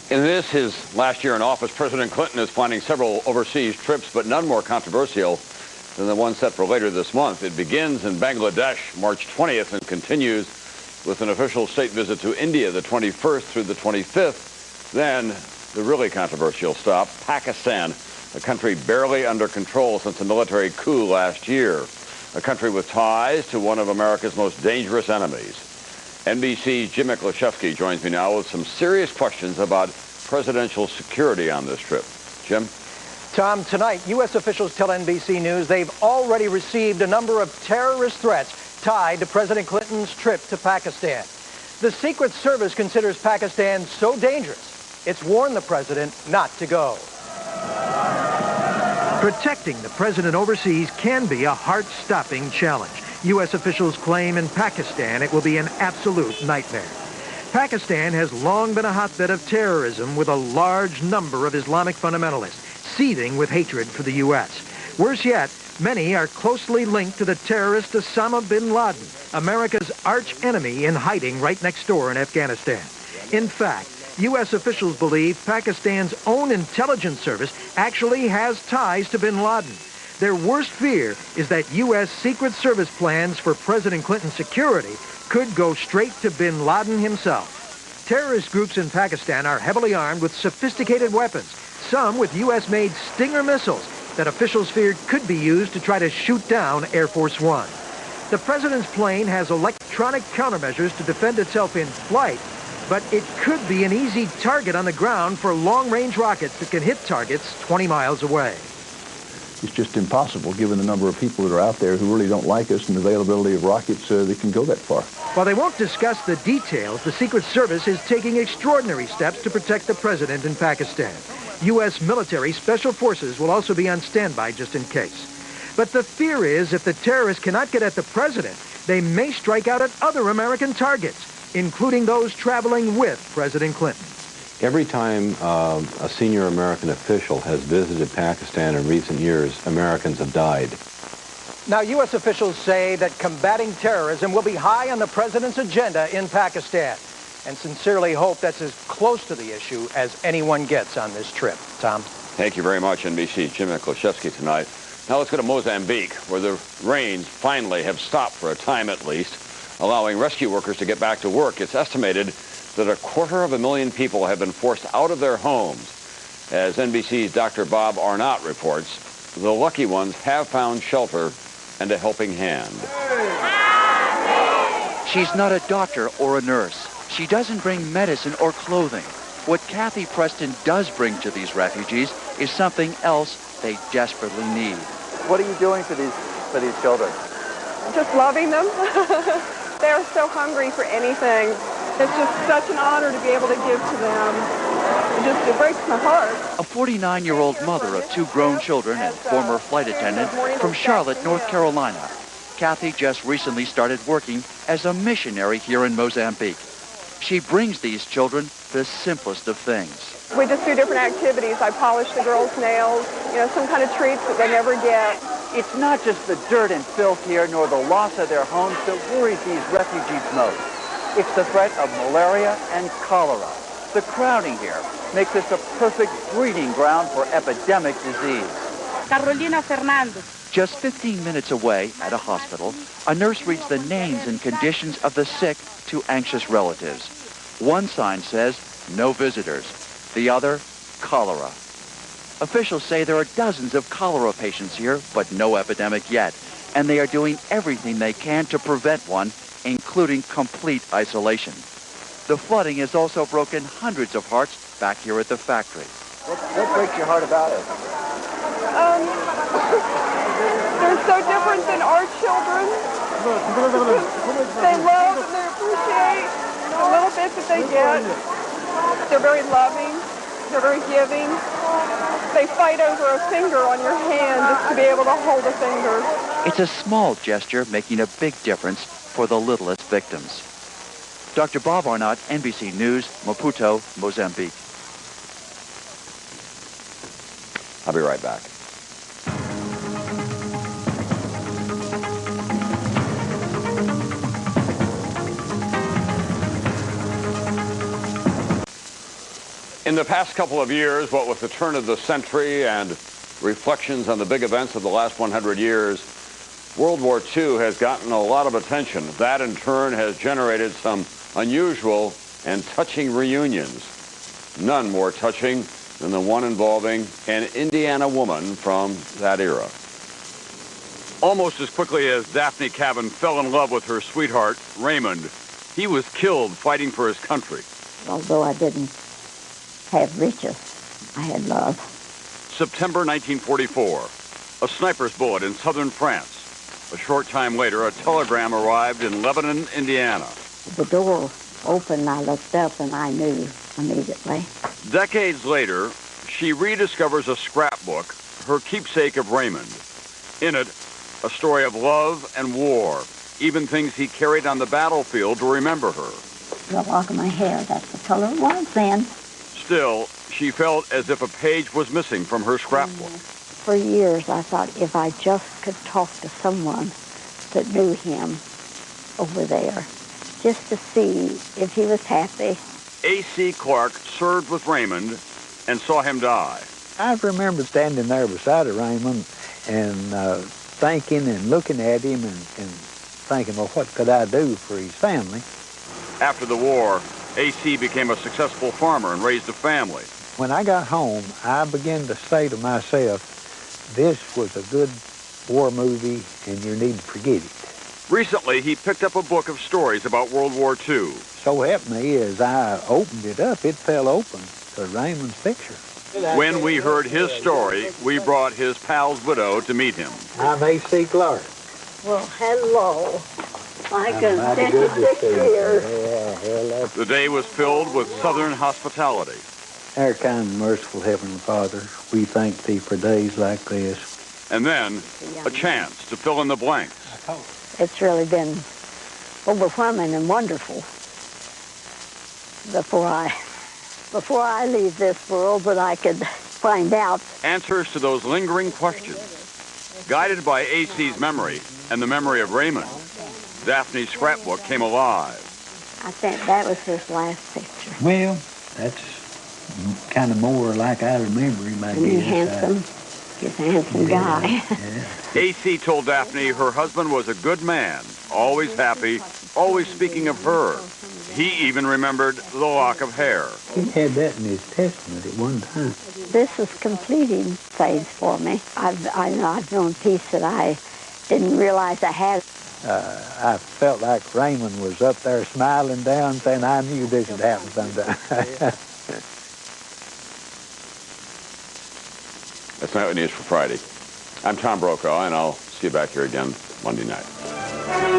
In this, his last year in office, President Clinton is planning several overseas trips, but none more controversial than the one set for later this month. It begins in Bangladesh March 20th and continues with an official state visit to India the 21st through the 25th. Then the really controversial stop, Pakistan, a country barely under control since a military coup last year, a country with ties to one of America's most dangerous enemies. NBC's Jim Miklashevsky joins me now with some serious questions about presidential security on this trip. Jim? Tom, tonight, U.S. officials tell NBC News they've already received a number of terrorist threats tied to President Clinton's trip to Pakistan. The Secret Service considers Pakistan so dangerous, it's warned the president not to go. Protecting the president overseas can be a heart-stopping challenge. U.S. officials claim in Pakistan it will be an absolute nightmare. Pakistan has long been a hotbed of terrorism with a large number of Islamic fundamentalists, seething with hatred for the U.S. Worse yet, many are closely linked to the terrorist Osama bin Laden, America's arch enemy in hiding right next door in Afghanistan. In fact, U.S. officials believe Pakistan's own intelligence service actually has ties to bin Laden. Their worst fear is that U.S. Secret Service plans for President Clinton's security could go straight to bin Laden himself. Terrorist groups in Pakistan are heavily armed with sophisticated weapons, some with U.S.-made Stinger missiles that officials feared could be used to try to shoot down Air Force One. The president's plane has electronic countermeasures to defend itself in flight, but it could be an easy target on the ground for long-range rockets that can hit targets 20 miles away. It's just impossible, given the number of people that are out there who really don't like us and the availability of rockets that can go that far. While they won't discuss the details, the Secret Service is taking extraordinary steps to protect the president in Pakistan. U.S. military special forces will also be on standby just in case. But the fear is if the terrorists cannot get at the president, they may strike out at other American targets, including those traveling with President Clinton. Every time a senior American official has visited Pakistan in recent years, Americans have died. Now, U.S. officials say that combating terrorism will be high on the president's agenda in Pakistan, and sincerely hope that's as close to the issue as anyone gets on this trip. Tom? Thank you very much, NBC. Jim Miklashevsky tonight. Now let's go to Mozambique, where the rains finally have stopped for a time at least, allowing rescue workers to get back to work. It's estimated that 250,000 people have been forced out of their homes. As NBC's Dr. Bob Arnott reports, the lucky ones have found shelter and a helping hand. She's not a doctor or a nurse. She doesn't bring medicine or clothing. What Kathy Preston does bring to these refugees is something else they desperately need. What are you doing for these children? Just loving them. They're so hungry for anything. It's just such an honor to be able to give to them. It breaks my heart. A 49-year-old mother of 2 grown children and former flight attendant from Charlotte, North Carolina. Kathy just recently started working as a missionary here in Mozambique. She brings these children the simplest of things. We just do different activities. I polish the girls' nails, some kind of treats that they never get. It's not just the dirt and filth here, nor the loss of their homes that worries these refugees most. It's the threat of malaria and cholera. The crowding here makes this a perfect breeding ground for epidemic disease. Carolina Fernandez. Just 15 minutes away at a hospital, a nurse reads the names and conditions of the sick to anxious relatives. One sign says, no visitors. The other, cholera. Officials say there are dozens of cholera patients here, but no epidemic yet. And they are doing everything they can to prevent one, including complete isolation. The flooding has also broken hundreds of hearts back here at the factory. What breaks your heart about it? They're so different than our children. They love and they appreciate the little bit that they get. They're very loving. They're very giving. They fight over a finger on your hand just to be able to hold a finger. It's a small gesture making a big difference for the littlest victims. Dr. Bob Arnott, NBC News, Maputo, Mozambique. I'll be right back. In the past couple of years, what with the turn of the century and reflections on the big events of the last 100 years, World War II has gotten a lot of attention. That, in turn, has generated some unusual and touching reunions. None more touching than the one involving an Indiana woman from that era. Almost as quickly as Daphne Cabin fell in love with her sweetheart, Raymond, he was killed fighting for his country. Although I didn't have riches, I had love. September 1944, a sniper's bullet in southern France. A short time later, a telegram arrived in Lebanon, Indiana. The door opened, I looked up, and I knew immediately. Decades later, she rediscovers a scrapbook, her keepsake of Raymond. In it, a story of love and war, even things he carried on the battlefield to remember her. The lock of my hair, that's the color it was then. Still, she felt as if a page was missing from her scrapbook. For years, I thought if I just could talk to someone that knew him over there, just to see if he was happy. A.C. Clark served with Raymond and saw him die. I remember standing there beside Raymond and thinking and looking at him and thinking, well, what could I do for his family? After the war, A.C. became a successful farmer and raised a family. When I got home, I began to say to myself, this was a good war movie and you need to forget it. Recently, he picked up a book of stories about World War II. So help me, as I opened it up, it fell open to Raymond's picture. When we heard his story, we brought his pal's widow to meet him. I'm A.C. Clark. Well, hello. My goodness, 56 years. Yeah, The day was filled with Southern hospitality. Our kind and merciful Heavenly Father, we thank Thee for days like this. And then, a chance to fill in the blanks. It's really been overwhelming and wonderful before I leave this world, that I could find out Answers to those lingering questions. Guided by A.C.'s memory and the memory of Raymond, Daphne's scrapbook came alive. I think that was his last picture. Well, that's kind of more like I remember him, I guess. He's a handsome guy. Yeah. A.C. told Daphne her husband was a good man, always happy, always speaking of her. He even remembered the lock of hair. He had that in his testament at one time. This is completing things for me. I've known peace that I didn't realize I had. I felt like Raymond was up there smiling down, saying, I knew this would happen sometime. That's Nightly News for Friday. I'm Tom Brokaw, and I'll see you back here again Monday night.